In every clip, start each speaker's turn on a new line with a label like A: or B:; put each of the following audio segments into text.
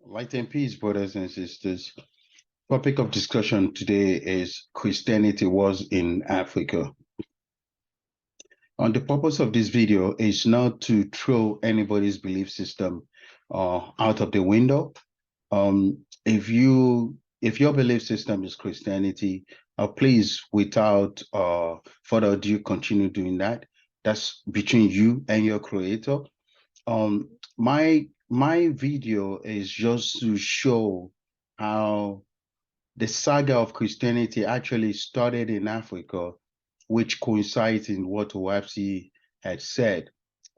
A: Light and peace, brothers and sisters. Topic of discussion today is Christianity was in Africa. And the purpose of this video is not to throw anybody's belief system out of the window. If your belief system is Christianity, please, without further ado, continue doing that. That's between you and your creator. My video is just to show how the saga of Christianity actually started in Africa, which coincides in what OahspeC had said.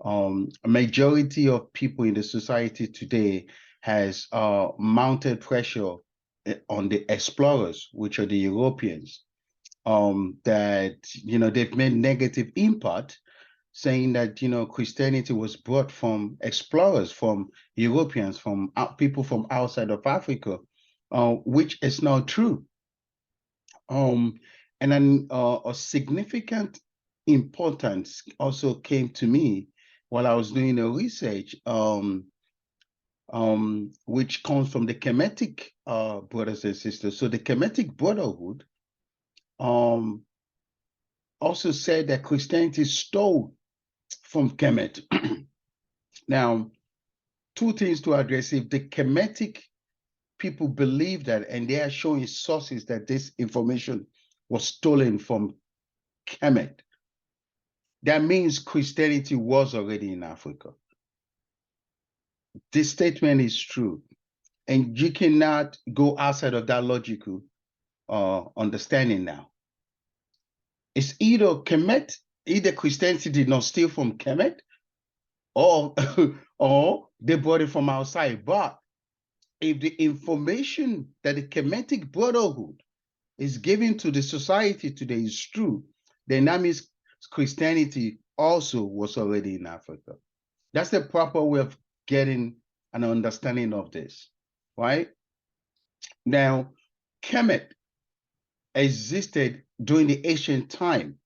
A: A majority of people in the society today has mounted pressure on the explorers, which are the Europeans, that they've made negative impact, saying that Christianity was brought from explorers, from Europeans, from people from outside of Africa, which is not true. And then a significant importance also came to me while I was doing the research, which comes from the Kemetic brothers and sisters. So the Kemetic Brotherhood also said that Christianity stole from Kemet. Now, two things to address. If the Kemetic people believe that, and they are showing sources that this information was stolen from Kemet, that means Christianity was already in Africa. This statement is true, and you cannot go outside of that logical understanding now. It's either Christianity did not steal from Kemet, or or they brought it from outside. But if the information that the Kemetic Brotherhood is given to the society today is true, then that means Christianity also was already in Africa. That's the proper way of getting an understanding of this, right? Now, Kemet existed during the ancient time.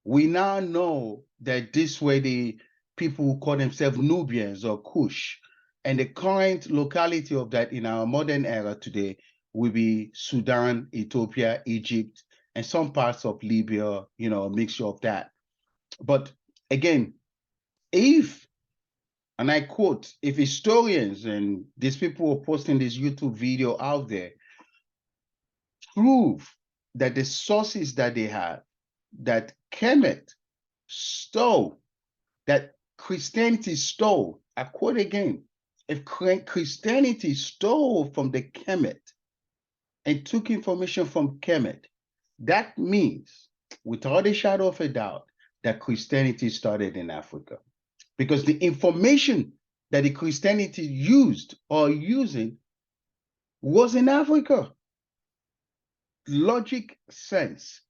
A: We now know that this were the people who call themselves Nubians or Kush. And the current locality of that in our modern era today will be Sudan, Ethiopia, Egypt, and some parts of Libya, a mixture of that. But again, and I quote, if historians and these people who are posting this YouTube video out there prove that the sources that they have, that Kemet stole, that Christianity stole, I quote again, if Christianity stole from the Kemet and took information from Kemet, that means, without a shadow of a doubt, that Christianity started in Africa. Because the information that the Christianity used or using was in Africa. Logic sense.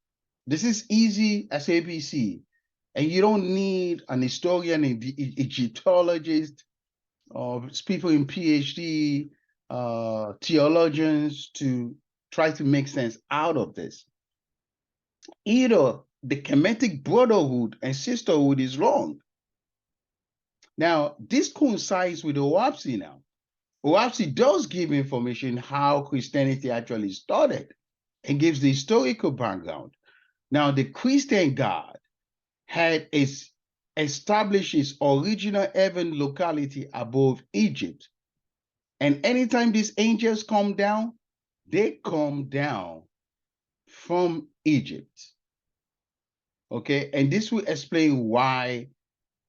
A: This is easy as ABC. And you don't need an historian, an Egyptologist, or people in PhD, theologians to try to make sense out of this. Either the Kemetic Brotherhood and Sisterhood is wrong. Now, this coincides with OahspeC now. OahspeC does give information how Christianity actually started and gives the historical background. Now, the Christian God had established his original heaven locality above Egypt. And anytime these angels come down, they come down from Egypt. Okay, and this will explain why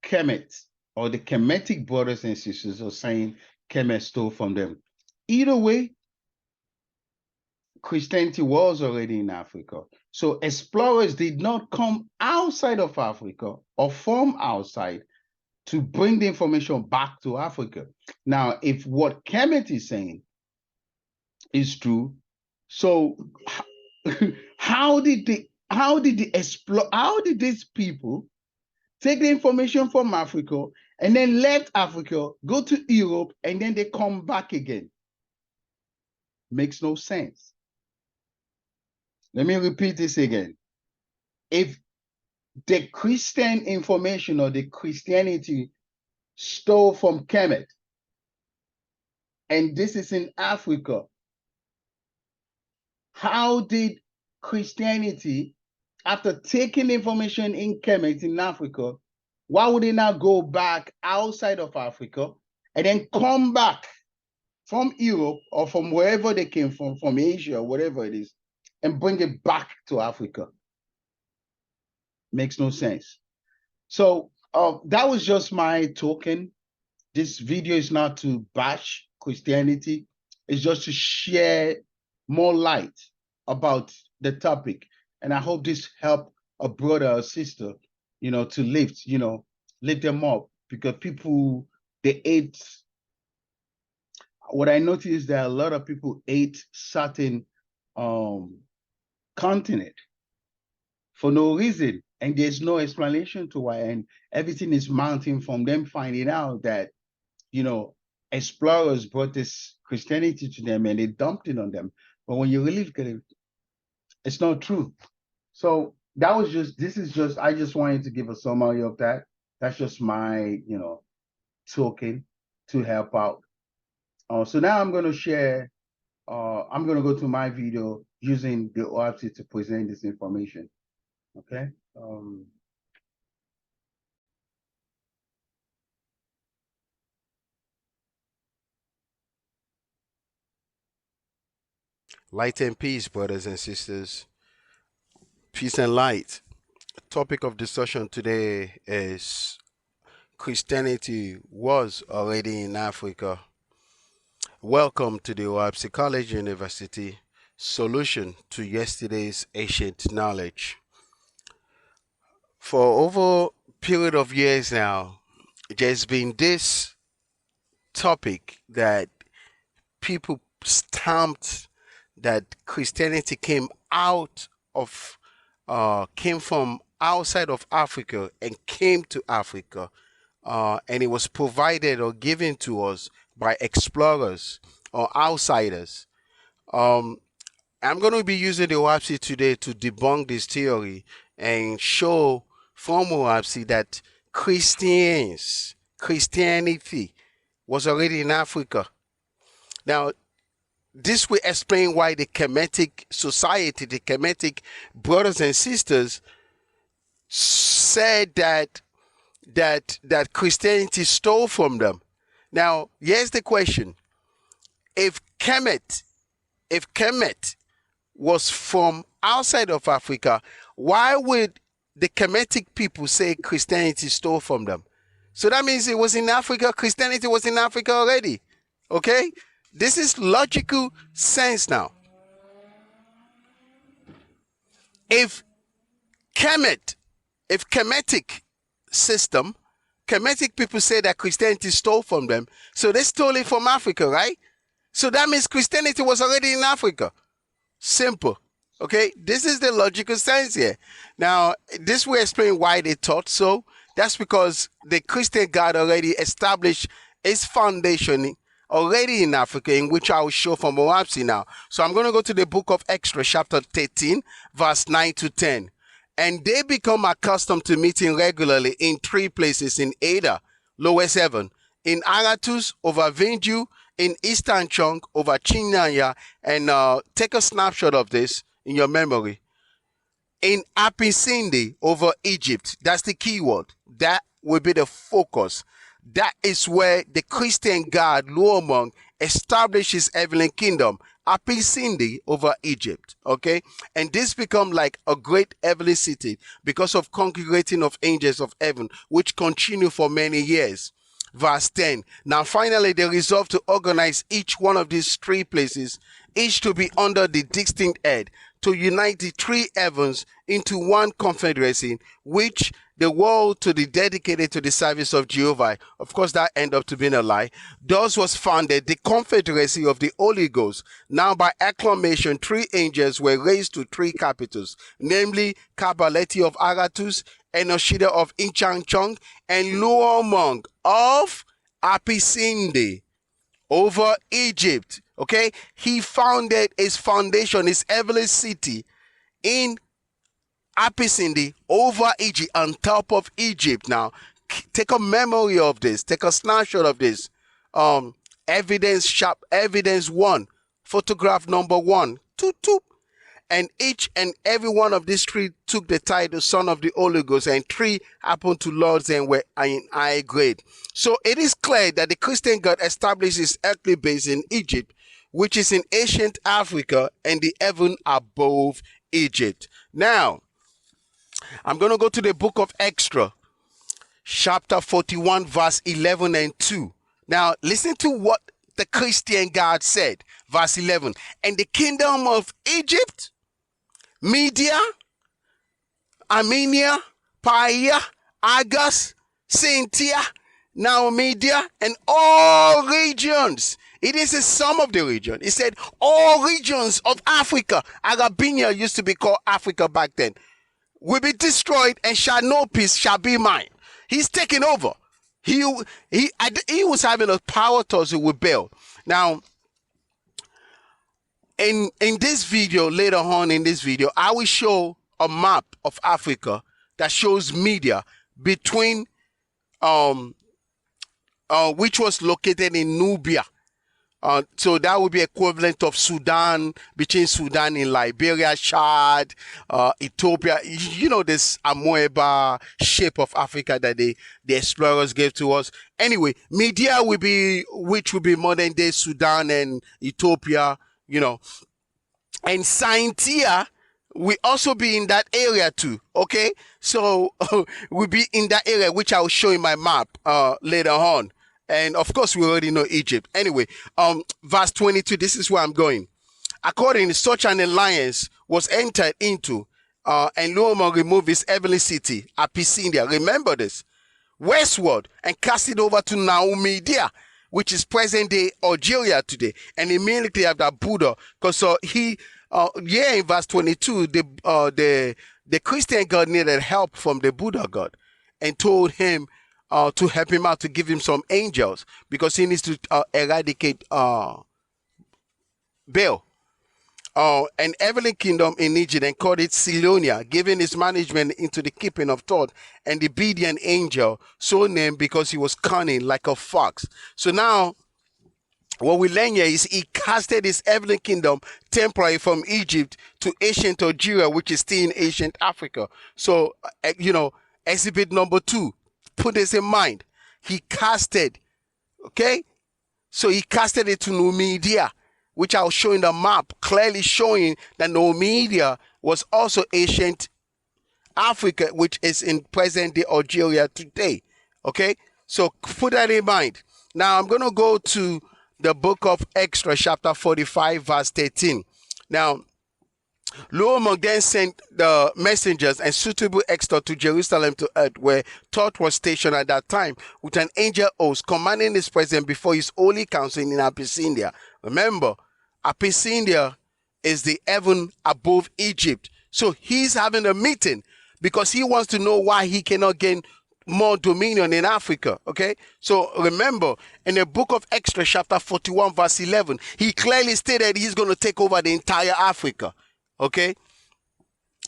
A: Kemet or the Kemetic brothers and sisters are saying Kemet stole from them. Either way, Christianity was already in Africa. So explorers did not come outside of Africa or from outside to bring the information back to Africa. Now, if what Kemet is saying is true, so how did these people take the information from Africa and then left Africa, go to Europe, and then they come back again? Makes no sense. Let me repeat this again. If the Christian information or the Christianity stole from Kemet and this is in Africa. How did Christianity, after taking information in Kemet in Africa, why would they not go back outside of Africa and then come back from Europe or from wherever they came from Asia, or whatever it is, and bring it back to Africa? Makes no sense. So that was just my token. This video is not to bash Christianity. It's just to share more light about the topic. And I hope this helped a brother or sister, to lift them up, because people, they hate. What I noticed is that a lot of people hate certain continent for no reason, and there's no explanation to why, and everything is mounting from them finding out that explorers brought this Christianity to them and they dumped it on them. But when you really look at it, it's not true. So that was I just wanted to give a summary of that. That's just my token to help out. So now I'm going to share. I'm going to go to my video using the OahspeCollegeUniversity to present this information. Okay.
B: Light and peace, brothers and sisters. Peace and light. Topic of discussion today is Christianity was already in Africa. Welcome to the OahspeCollegeUniversity, solution to yesterday's ancient knowledge. For over a period of years now, there's been this topic that people stamped that Christianity came from outside of Africa and came to Africa, and it was provided or given to us by explorers or outsiders. I'm going to be using the OahspeCollegeUniversity today to debunk this theory and show from OahspeCollegeUniversity that Christianity was already in Africa. Now, this will explain why the Kemetic society, the Kemetic brothers and sisters, said that Christianity stole from them. Now, here's the question: If Kemet was from outside of Africa, why would the Kemetic people say Christianity stole from them? So that means it was in Africa. Christianity was in Africa already. Okay? This is logical sense now. If Kemetic system, Kemetic people say that Christianity stole from them, so they stole it from Africa, right? So that means Christianity was already in Africa. Simple. Okay? This is the logical sense here. Now, this will explain why they thought so. That's because the Christian God already established its foundation already in Africa, in which I will show from OahspeCollegeUniversity now. So I'm going to go to the book of Exodus, chapter 13, verse 9 to 10. And they become accustomed to meeting regularly in 3 places: in Ada, lowest heaven; in Aratus, over Vinju; in Eastern Chunk, over Chinyanya. And take a snapshot of this in your memory. In Apisindi, over Egypt. That's the key word. That will be the focus. That is where the Christian God, Luomong, established his heavenly kingdom. Apisindi, over Egypt. Okay? And this become like a great heavenly city because of congregating of angels of heaven, which continue for many years. Verse 10. Now finally they resolved to organize each one of these 3 places, each to be under the distinct head, to unite the 3 heavens into one confederacy, which the world to be dedicated to the service of Jehovah. Of course, that ended up to being a lie. Thus was founded the confederacy of the Holy Ghost. Now by acclamation, 3 angels were raised to 3 capitals, namely Kabaleti of Aratus, Enoshida of Inchanchong, and Luomong of Apisindi over Egypt. Okay, he founded his foundation, his heavenly city, in Apisindi over Egypt, on top of Egypt. Now, take a memory of this. Take a snapshot of this. evidence sharp, evidence 1, photograph number 1, toot, toot. And each and every one of these 3 took the title Son of the Holy Ghost, and 3 happened to lords and were in high grade. So it is clear that the Christian God established his earthly base in Egypt, which is in ancient Africa, and the heaven above Egypt. Now, I'm going to go to the book of Extra, chapter 41, verse 11 and 2. Now, listen to what the Christian God said. Verse 11, and the kingdom of Egypt, Media, Armenia, Paia, Argos, Cynthia, now Media, and all regions. It is a sum of the region. It said all regions of Africa. Arabia used to be called Africa back then. Will be destroyed, and shall no peace shall be mine. He's taking over. He was having a power to rebel. Now, in this video, later on in this video, I will show a map of Africa that shows Media between which was located in Nubia. So that would be equivalent of Sudan, between Sudan and Liberia, Chad, Ethiopia. You know, this amoeba shape of Africa that the explorers gave to us. Anyway, Media will be, which will be modern day Sudan and Ethiopia, you know. And Scientia will also be in that area too, okay? So we'll be in that area, which I'll show in my map later on. And of course, we already know Egypt. Anyway, verse 22, this is where I'm going. According, such an alliance was entered into, and Luomon removed his heavenly city, Abyssinia. Remember this. Westward, and cast it over to Naumedia, which is present-day Algeria today. And immediately after Buddha, because in verse 22, the Christian God needed help from the Buddha God, and told him to help him out, to give him some angels, because he needs to eradicate Baal. An heavenly kingdom in Egypt, and called it Silonia, giving his management into the keeping of Thoth, and the Bedian angel, so named because he was cunning like a fox. So now, what we learn here is he casted his heavenly kingdom temporarily from Egypt to ancient Algeria, which is still in ancient Africa. So, exhibit number 2. Put this in mind. He casted, okay? So he casted it to Numidia, which I'll show in the map, clearly showing that Numidia was also ancient Africa, which is in present-day Algeria today, okay? So put that in mind. Now I'm going to go to the book of Extra, chapter 45, verse 13. Now, Luomon then sent the messengers and suitable extra to Jerusalem to earth, where Thoth was stationed at that time, with an angel host commanding his presence before his holy council in Abyssinia. Remember, Abyssinia is the heaven above Egypt. So he's having a meeting because he wants to know why he cannot gain more dominion in Africa. Okay, so remember, in the book of Extra, chapter 41, verse 11, he clearly stated he's going to take over the entire Africa. Okay,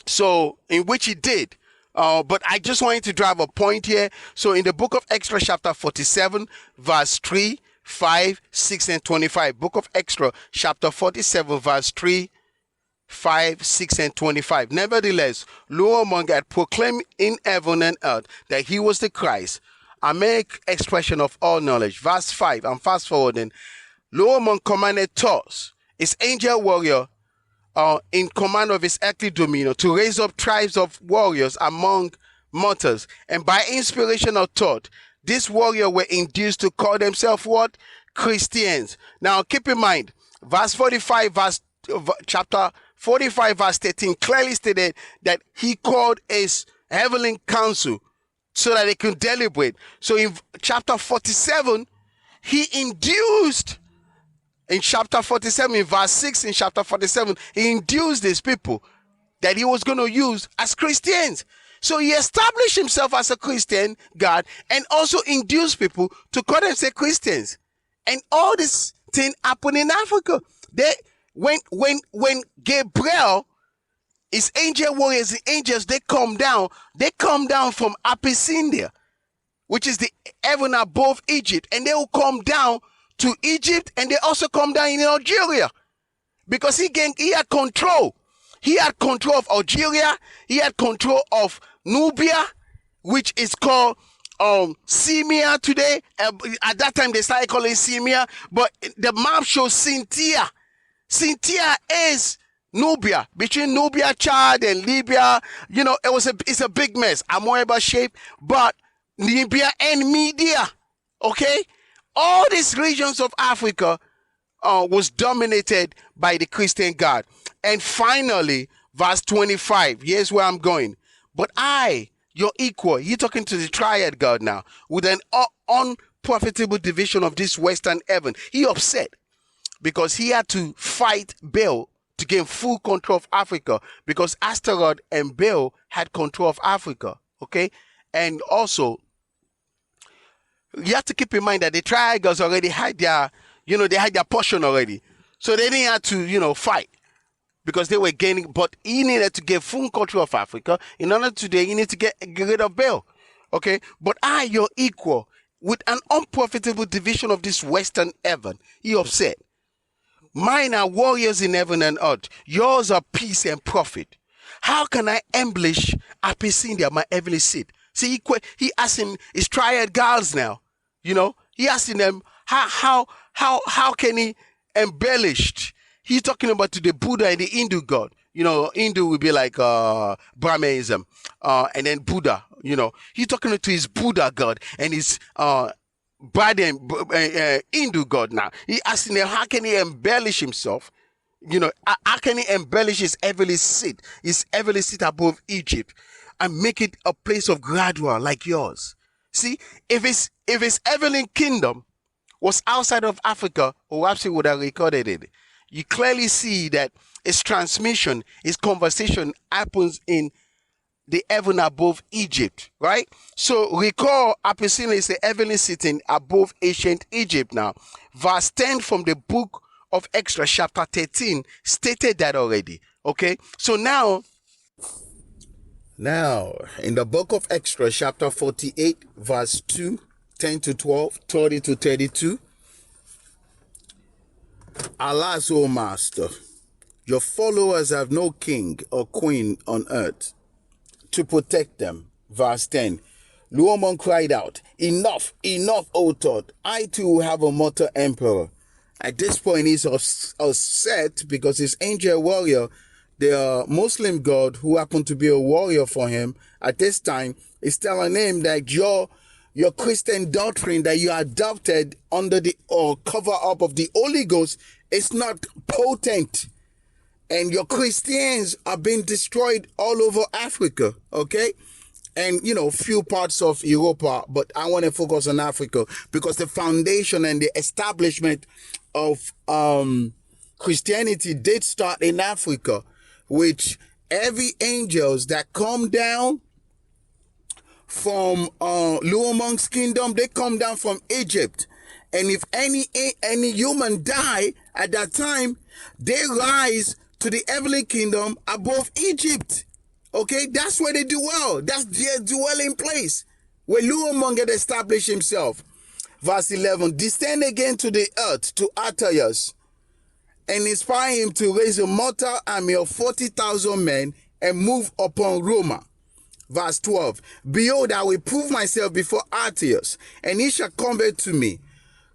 B: so in which he did, but I just wanted to drive a point here. So in the book of Extra, chapter 47, verse 3, 5, 6, and 25. Book of Extra, chapter 47, verse 3, 5, 6, and 25. Nevertheless, Luomon had proclaimed in heaven and earth that he was the Christ, a mere expression of all knowledge. Verse 5, I'm fast forwarding. Luomon commanded Thoth, his angel warrior, in command of his earthly dominion, to raise up tribes of warriors among mortals. And by inspiration of Thoth, these warriors were induced to call themselves what? Christians. Now keep in mind, verse 45, chapter 45, verse 13 clearly stated that he called his heavenly council so that they could deliberate. So in chapter 47, he induced. In chapter 47, in verse 6, in chapter 47, he induced these people that he was going to use as Christians. So he established himself as a Christian God and also induced people to call themselves Christians. And all this thing happened in Africa. When Gabriel, his angel warriors, the angels, they come down from Abyssinia, which is the heaven above Egypt, and they will come down to Egypt, and they also come down in Algeria, because he had control. He had control of Algeria. He had control of Nubia, which is called Simia today. At that time, they started calling it Simia, but the map shows Cynthia. Cynthia is Nubia, between Nubia, Chad, and Libya. It's a big mess. Amoeba shape, but Libya and Media. Okay, all these regions of Africa was dominated by the Christian God. And finally, verse 25. Here's where I'm going. But I, your equal, you're talking to the triad God now, with an unprofitable division of this western heaven. He upset because he had to fight Baal to gain full control of Africa, because Astaroth and Baal had control of Africa. Okay, and also you have to keep in mind that the triangles already had their, they had their portion already, so they didn't have to, fight, because they were gaining. But he needed to get full control of Africa. In order to do, you need to get rid of Baal. Okay, but I, your equal, with an unprofitable division of this western heaven, he upset. Mine are warriors in heaven and earth. Yours are peace and profit. How can I embellish Abyssinia, my heavenly seat? See, he asking his triad gods now. He asking them how can he embellish? He's talking about to the Buddha and the Hindu god. Hindu will be like Brahmanism, and then Buddha. He's talking to his Buddha god and his Hindu god now. He asking them, how can he embellish himself? How can he embellish his heavenly seat above Egypt, and make it a place of gradual like yours? See, if his heavenly kingdom was outside of Africa, OahspeCollegeUniversity would have recorded it. You clearly see that its transmission, its conversation happens in the heaven above Egypt, right? So recall, Abyssinia is the heavenly sitting above ancient Egypt now. Verse 10 from the book of Exodus, chapter 13, stated that already. Okay, so now in the book of Exodus, chapter 48, verse 2, 10 to 12, 30 to 32, Alas, O master, your followers have no king or queen on earth to protect them. Verse 10, Luomon cried out, enough, O Todd, I too will have a mortal emperor. At this point, he's upset because his angel warrior, the Muslim god who happened to be a warrior for him at this time, is telling him that your Christian doctrine that you adopted under the cover up of the Holy Ghost is not potent, and your Christians are being destroyed all over Africa. Okay, and few parts of Europa, but I want to focus on Africa because the foundation and the establishment of Christianity did start in Africa, which every angels that come down from Luomon's kingdom, they come down from Egypt. And if any human die at that time, they rise to the heavenly kingdom above Egypt. Okay, that's where they dwell. That's their dwelling place, where Luomon had established himself. Verse 11, descend again to the earth, to Artaeus, and inspire him to raise a mortal army of 40,000 men and move upon Roma. Verse 12, behold, I will prove myself before Artaeus, and he shall convert to me.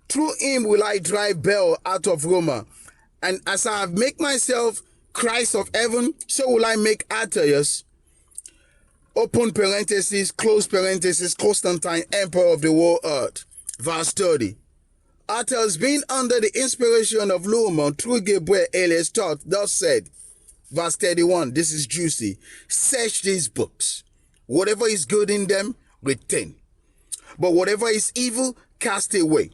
B: Through him will I drive Baal out of Roma. And as I have made myself Christ of heaven, so will I make Artaeus, open parenthesis, close parenthesis, Constantine, emperor of the whole earth. Verse 30, Artaeus, being under the inspiration of Luomon through Gabriel, Elias taught, thus said. Verse 31, this is juicy. Search these books. Whatever is good in them, retain. But whatever is evil, cast away.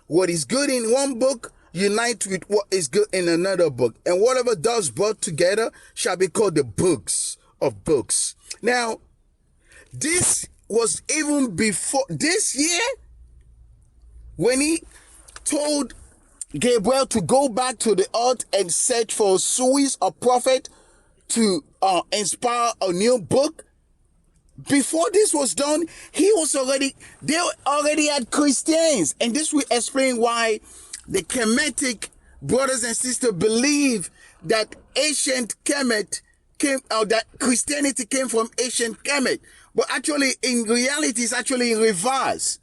B: What is good in one book, unite with what is good in another book. And whatever does brought together shall be called the books of books. Now, this was even before this year, when he told Gabriel to go back to the earth and search for a Suis, a prophet, to inspire a new book. Before this was done, they already had Christians. And this will explain why the Kemetic brothers and sisters believe that ancient Kemet came, or that Christianity came from ancient Kemet. But actually, in reality, it's actually in reverse.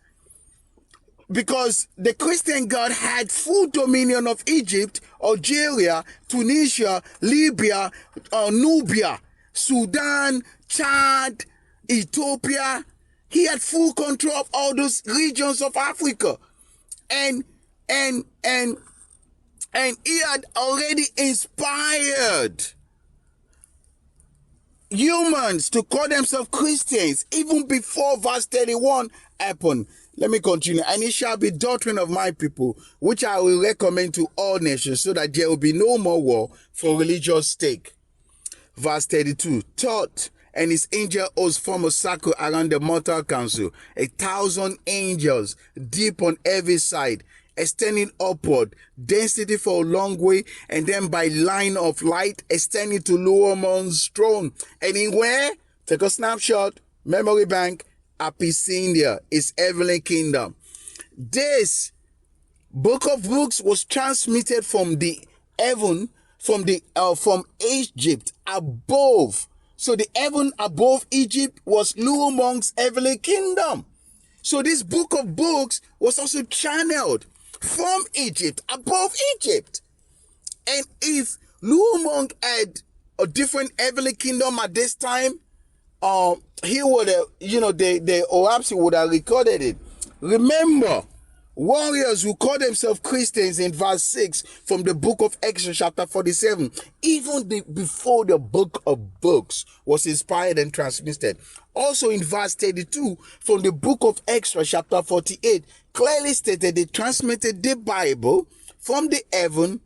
B: Because the Christian God had full dominion of Egypt, Algeria, Tunisia, Libya, Nubia, Sudan, Chad, Ethiopia. He had full control of all those regions of Africa. And he had already inspired humans to call themselves Christians even before verse 31 happened. Let me continue. And it shall be doctrine of my people, which I will recommend to all nations, so that there will be no more war for religious sake. Verse 32, thought and his angel hosts form a circle around the mortal council, 1,000 angels deep on every side, extending upward, density for a long way, and then by line of light extending to Luomon's throne. And in where? Take a snapshot, memory bank, Abyssinia, is heavenly kingdom. This book of books was transmitted from the heaven, from Egypt above. So the heaven above Egypt was Luomon's heavenly kingdom. So this book of books was also channeled from Egypt, above Egypt. And if Luomong had a different heavenly kingdom at this time, he would have, the OahspeCollegeUniversity would have recorded it. Remember, warriors who call themselves Christians in verse 6 from the book of Exodus chapter 47, even before the book of books was inspired and transmitted. Also in verse 32 from the book of Exodus chapter 48, clearly stated they transmitted the Bible from the heaven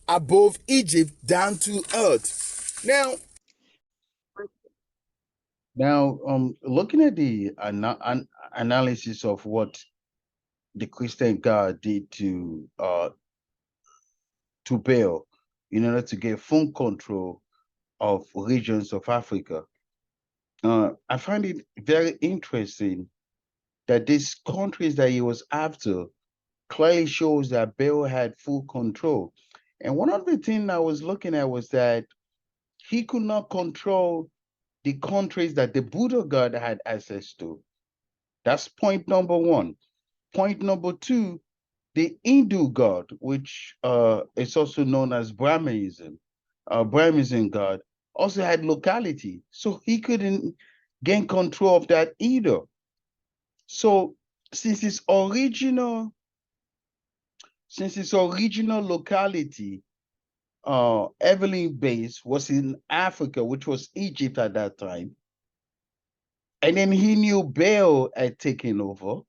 B: above Egypt down to earth.
A: Now, looking at the analysis of what the Christian God did to Baal in order to get full control of regions of Africa, I find it very interesting that these countries that he was after clearly shows that Baal had full control. And one of the things I was looking at was that he could not control the countries that the Buddha God had access to. That's point number one. Point number two, the Hindu God, which is also known as Brahmanism, Brahmanism God, also had locality. So he couldn't gain control of that either. So since its original locality, heavily base was in Africa, which was Egypt at that time. And then he knew Baal had taken over,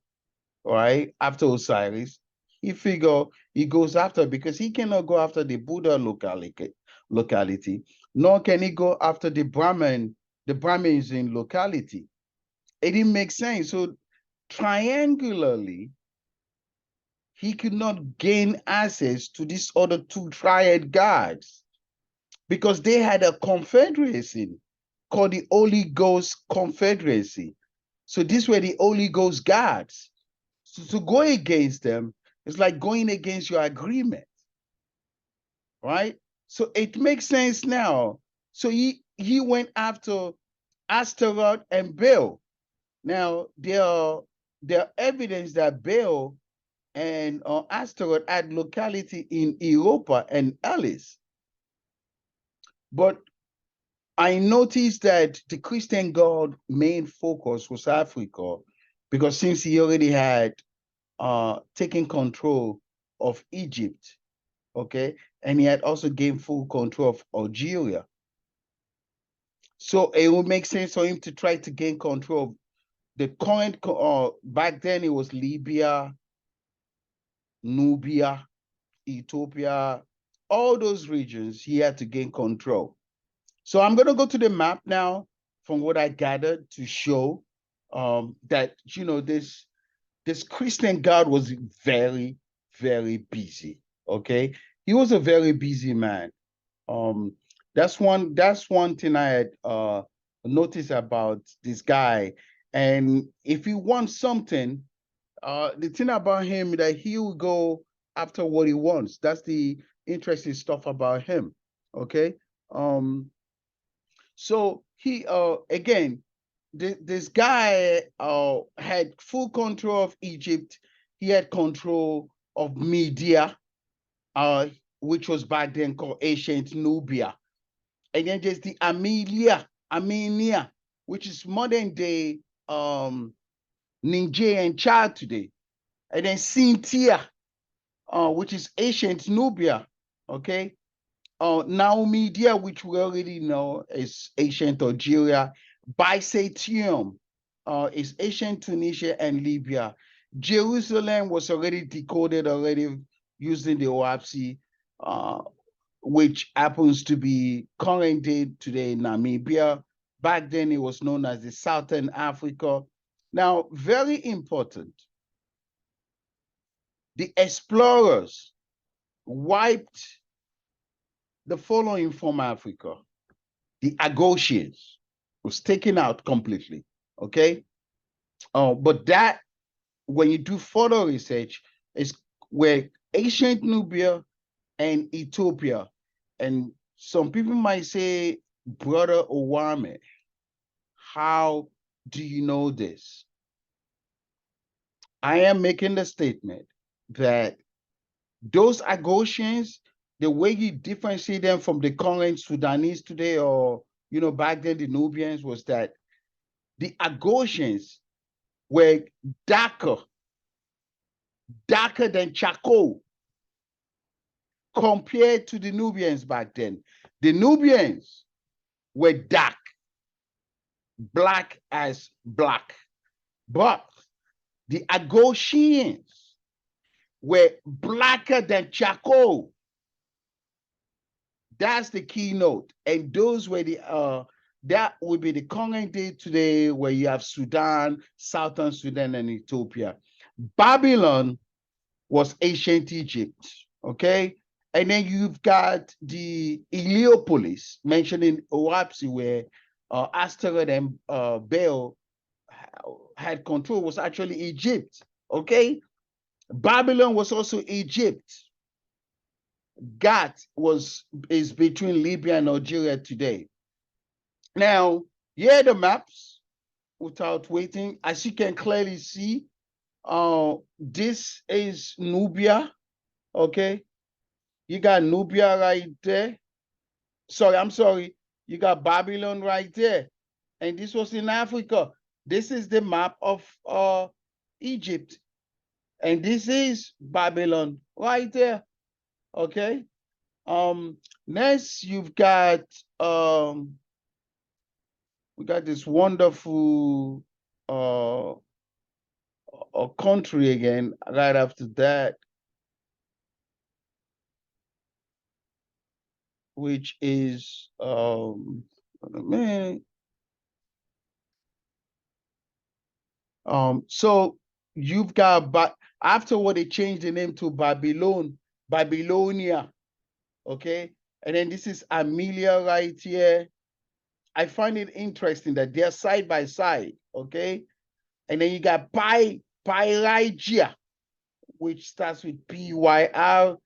A: right, after Osiris. He figured he goes after, because he cannot go after the Buddha locality, nor can he go after the Brahmanism locality. It didn't make sense. So triangularly, he could not gain access to these other two triad gods because they had a confederacy called the Holy Ghost Confederacy. So these were the Holy Ghost gods. So to go against them is like going against your agreement, right? So it makes sense now. So he went after Astaroth and Baal. Now there are evidence that Baal and Astaroth had locality in Europa and Alice. But I noticed that the Christian God main focus was Africa, because since he already had taken control of Egypt, okay, and he had also gained full control of Algeria. So it would make sense for him to try to gain control of the current, back then it was Libya, Nubia, Ethiopia, all those regions he had to gain control. So I'm going to go to the map now from what I gathered to show that, this Christian God was very, very busy. Okay. He was a very busy man. That's one thing I had noticed about this guy. And if he wants something, the thing about him that he will go after what he wants. That's the interesting stuff about him. Okay. So he again, this guy had full control of Egypt. He had control of Media, which was back then called ancient Nubia. And then there's the Armenia, which is modern day Niger and Chad today. And then Cynthia, which is ancient Nubia. Okay. Now Media, which we already know is ancient Algeria. Byzantium is ancient Tunisia and Libya. Jerusalem was already decoded already using the OahspeC, which happens to be current day today Namibia. Back then it was known as the Southern Africa. Now, very important, the explorers wiped the following from Africa. The Agosians was taken out completely, okay? But that, when you do further research, is where ancient Nubia and Ethiopia, and some people might say, Brother Owame, how do you know this? I am making the statement that those Agosians, the way you differentiate them from the current Sudanese today, or back then the Nubians, was that the Agosians were darker than charcoal compared to the Nubians back then. The Nubians were dark, black as black, but the Agosians were blacker than charcoal. That's the keynote. And those were that would be the current day today, where you have Sudan, Southern Sudan, and Ethiopia. Babylon was ancient Egypt, okay? And then you've got the Heliopolis mentioned in OahspeC, where Asteroid and Baal had control, was actually Egypt, okay? Babylon was also Egypt. Gat is between Libya and Algeria today. Now, here are the maps without waiting. As you can clearly see, this is Nubia, okay? You got Nubia right there. I'm sorry. You got Babylon right there. And this was in Africa. This is the map of Egypt. And this is Babylon right there, okay? Next, you've got we got this wonderful country again right after that, which is so you've got, but afterward they changed the name to Babylonia, okay? And then this is Amelia right here. I find it interesting that they're side by side, okay? And then you got Pyrigia, which starts with Pyr,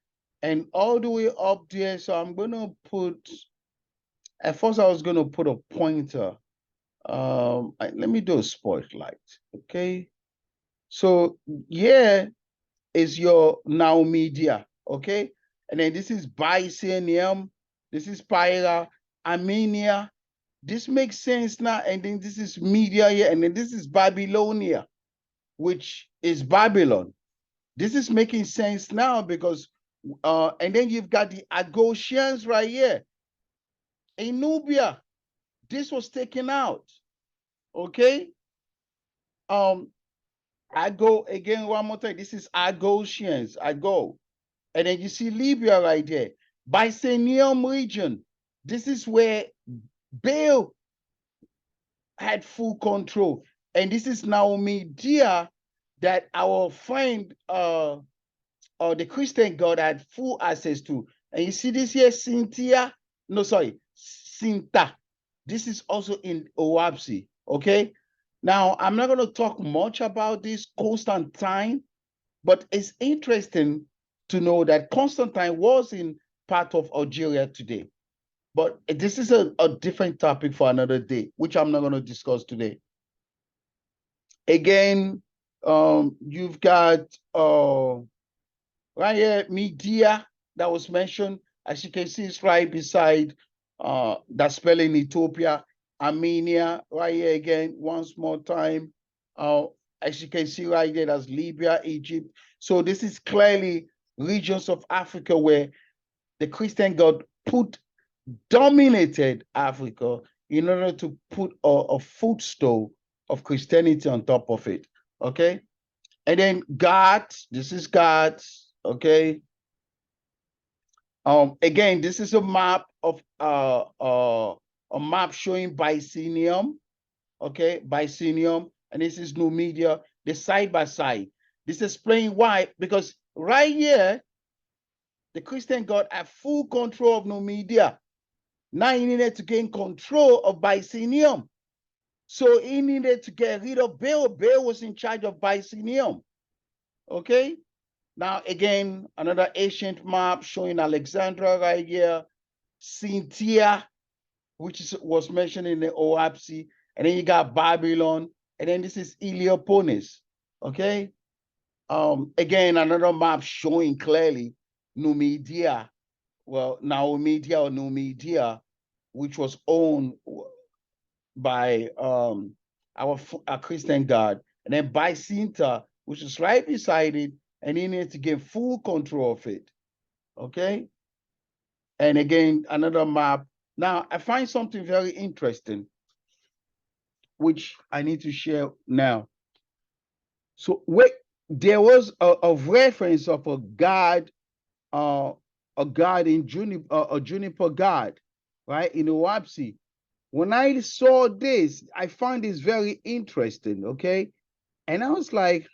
A: and all the way up there. So I'm gonna put, at first I was gonna put a pointer. Let me do a spotlight, okay? So yeah, is your now Media, okay? And then this is Byzantium, this is Pyra, Armenia. This makes sense now. And then this is Media here, and then this is Babylonia, which is Babylon. This is making sense now because, and then you've got the Agosians right here. In Nubia, this was taken out, okay? I go again one more time. This is Agosians, I go. And then you see Libya right there. Byzantium region. This is where Baal had full control. And this is now Media that our friend, the Christian God had full access to. And you see this here, Cynthia? No, sorry, Cinta. This is also in OahspeC, okay? Now, I'm not going to talk much about this Constantine, but it's interesting to know that Constantine was in part of Algeria today. But this is a different topic for another day, which I'm not going to discuss today. Again, you've got right here, Media, that was mentioned. As you can see, it's right beside that spelling Ethiopia, Armenia, right here again, once more time. As you can see right there, that's Libya, Egypt. So this is clearly regions of Africa where the Christian God dominated Africa in order to put a footstool of Christianity on top of it. Okay. And then God, this is God. Okay. Again, this is a map of a map showing Byzantium. Okay, Byzantium, and this is Numidia. They're side by side. This explains why, because right here, the Christian God had full control of Numidia. Now he needed to gain control of Byzantium. So he needed to get rid of Baal. Baal was in charge of Byzantium. Okay. Now, again, another ancient map showing Alexandria right here, Cynthia, which was mentioned in the OahspeC, and then you got Babylon, and then this is Heliopolis. Okay. Again, another map showing clearly Numidia. Well, Numidia or Numidia, which was owned by our Christian God, and then Byzantium, which is right beside it, and he needed to get full control of it. Okay. And again, another map. Now, I find something very interesting, which I need to share now. So there was a reference of a god in juniper, a juniper god, right, in OahspeC. When I saw this, I found this very interesting, okay? And I was like,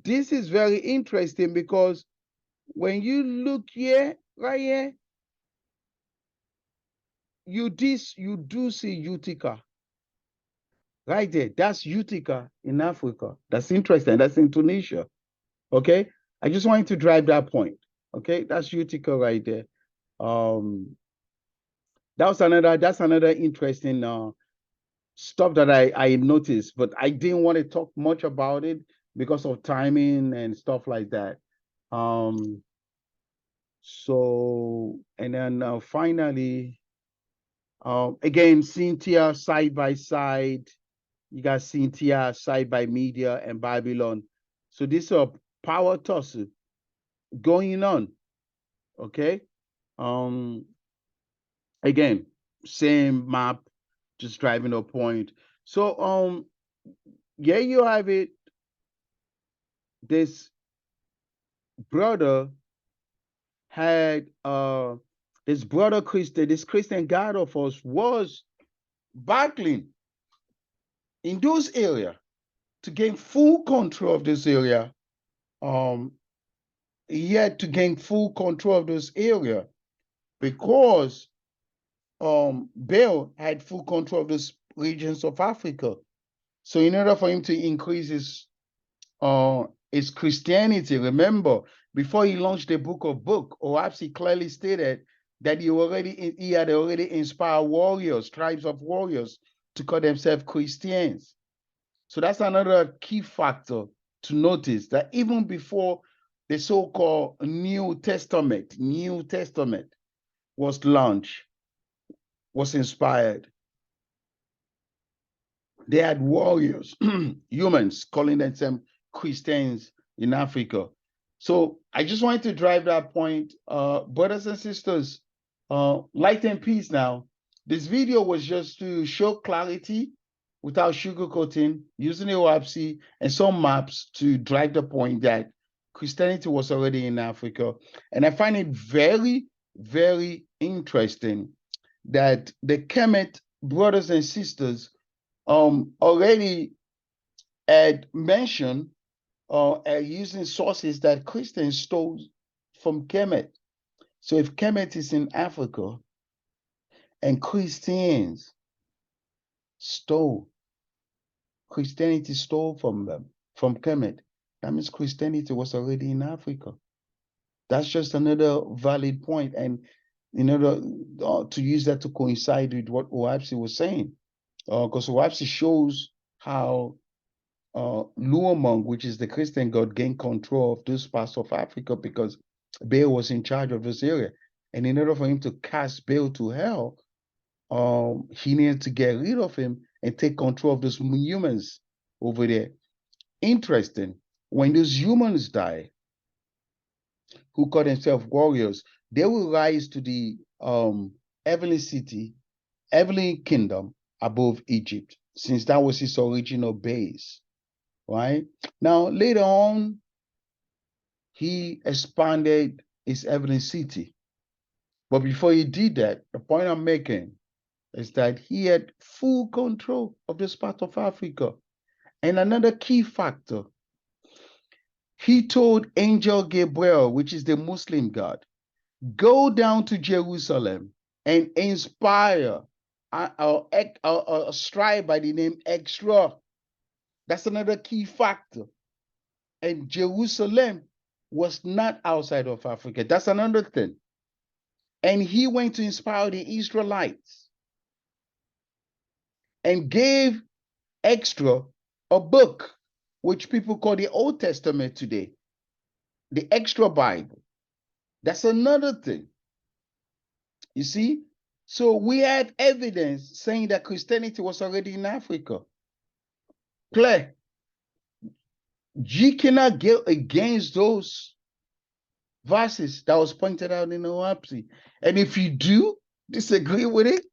A: this is very interesting, because when you look here, right here, you do see Utica. Right there, that's Utica in Africa. That's interesting. That's in Tunisia. Okay, I just wanted to drive that point. Okay, that's Utica right there. That's another interesting stuff that I noticed, but I didn't want to talk much about it because of timing and stuff like that. So, and then finally, again, Cynthia side by side. You got Cynthia side by Media and Babylon. So this is a power tussle going on. Okay. Again, same map, just driving a point. So yeah, you have it. This brother had this brother Christian, this Christian God of us was battling in those areas to gain full control of this area. He had to gain full control of this area because Baal had full control of those regions of Africa. So in order for him to increase his Christianity, remember, before he launched the book of book, OahspeC clearly stated that he had already inspired warriors, tribes of warriors, to call themselves Christians. So that's another key factor to notice, that even before the so-called New Testament was launched, was inspired, they had warriors, humans calling themselves Christians in Africa. So I just wanted to drive that point. Brothers and sisters, light and peace now. This video was just to show clarity without sugarcoating, using the OahspeC and some maps to drive the point that Christianity was already in Africa. And I find it very, very interesting that the Kemet brothers and sisters already had mentioned using sources that Christians stole from Kemet. So if Kemet is in Africa and Christianity stole from them, from Kemet, that means Christianity was already in Africa. That's just another valid point, and to use that to coincide with what OahspeC was saying, because OahspeC shows how Luomong, which is the Christian god, gained control of those parts of Africa because Baal was in charge of this area, and in order for him to cast Baal to hell, he needed to get rid of him and take control of those humans over there. Interesting, when those humans die, who call themselves warriors, they will rise to the heavenly city, heavenly kingdom above Egypt, since that was his original base, right? Now, later on, he expanded his heavenly city. But before he did that, the point I'm making is that he had full control of this part of Africa. And another key factor, he told Angel Gabriel, which is the Muslim god, go down to Jerusalem and inspire a scribe by the name Extra. That's another key factor. And Jerusalem was not outside of Africa. That's another thing. And he went to inspire the Israelites and gave Extra a book, which people call the Old Testament today, the Extra Bible. That's another thing. You see? So we have evidence saying that Christianity was already in Africa. Clear. You cannot get against those verses that was pointed out in OahspeC. And if you do disagree with it,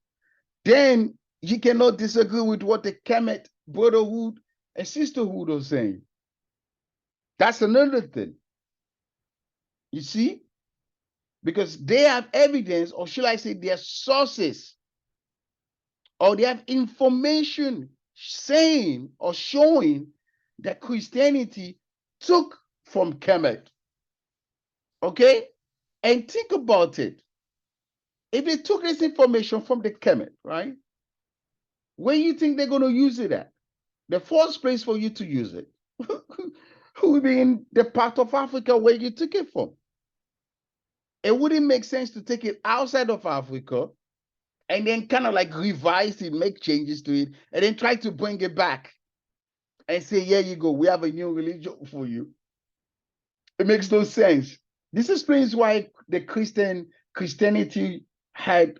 A: then you cannot disagree with what the Kemet brotherhood and sisterhood are saying. That's another thing. You see? Because they have evidence, or should I say their sources, or they have information saying or showing that Christianity took from Kemet. Okay? And think about it. If they took this information from the Kemet, right? Where you think they're going to use it at? The first place for you to use it will be in the part of Africa where you took it from. It wouldn't make sense to take it outside of Africa and then kind of like revise it, make changes to it, and then try to bring it back and say, here you go, we have a new religion for you. It makes no sense. This explains why the Christianity had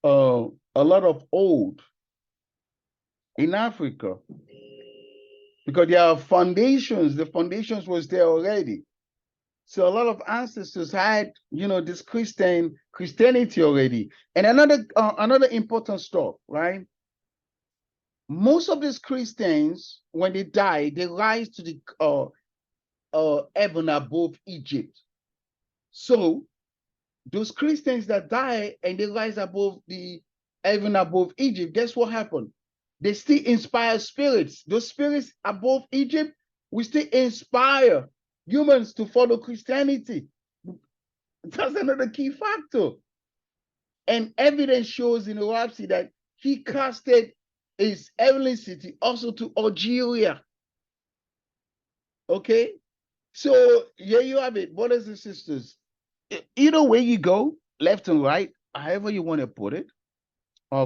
A: a lot of old in Africa, because there are foundations. The foundations was there already. So a lot of ancestors had, this Christianity already. And another important stuff, right? Most of these Christians, when they die, they rise to the heaven above Egypt. So those Christians that die and they rise above the heaven above Egypt, guess what happened? They still inspire spirits. Those spirits above Egypt will still inspire humans to follow Christianity. That's another key factor. And evidence shows in OahspeC that he casted his heavenly city also to Algeria. Okay? So here you have it, brothers and sisters. Either way you go, left and right, however you want to put it,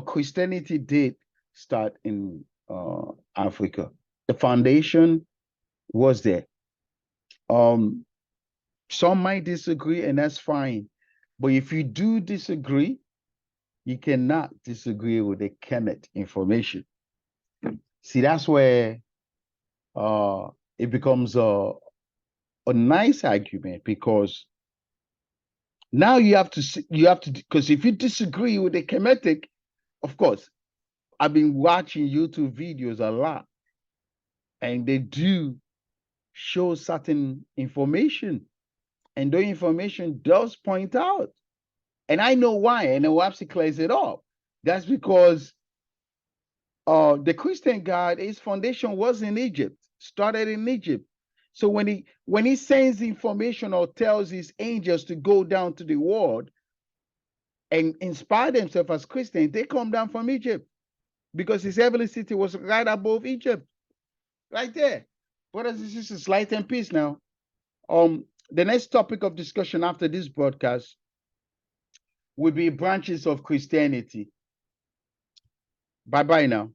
A: Christianity did start in Africa. The foundation was there. Some might disagree, and that's fine. But if you do disagree, you cannot disagree with the Kemet information. See, that's where it becomes a nice argument, because now you have to, because if you disagree with the Kemetic, of course, I've been watching YouTube videos a lot, and they do show certain information, and the information does point out, and I know why, and the OahspeC clears it up. That's because the Christian God, his foundation was in Egypt, started in Egypt. So when he sends information or tells his angels to go down to the world and inspire themselves as Christians, they come down from Egypt, because his heavenly city was right above Egypt, right there. Brothers and sisters, light and peace now. The next topic of discussion after this broadcast will be branches of Christianity. Bye-bye now.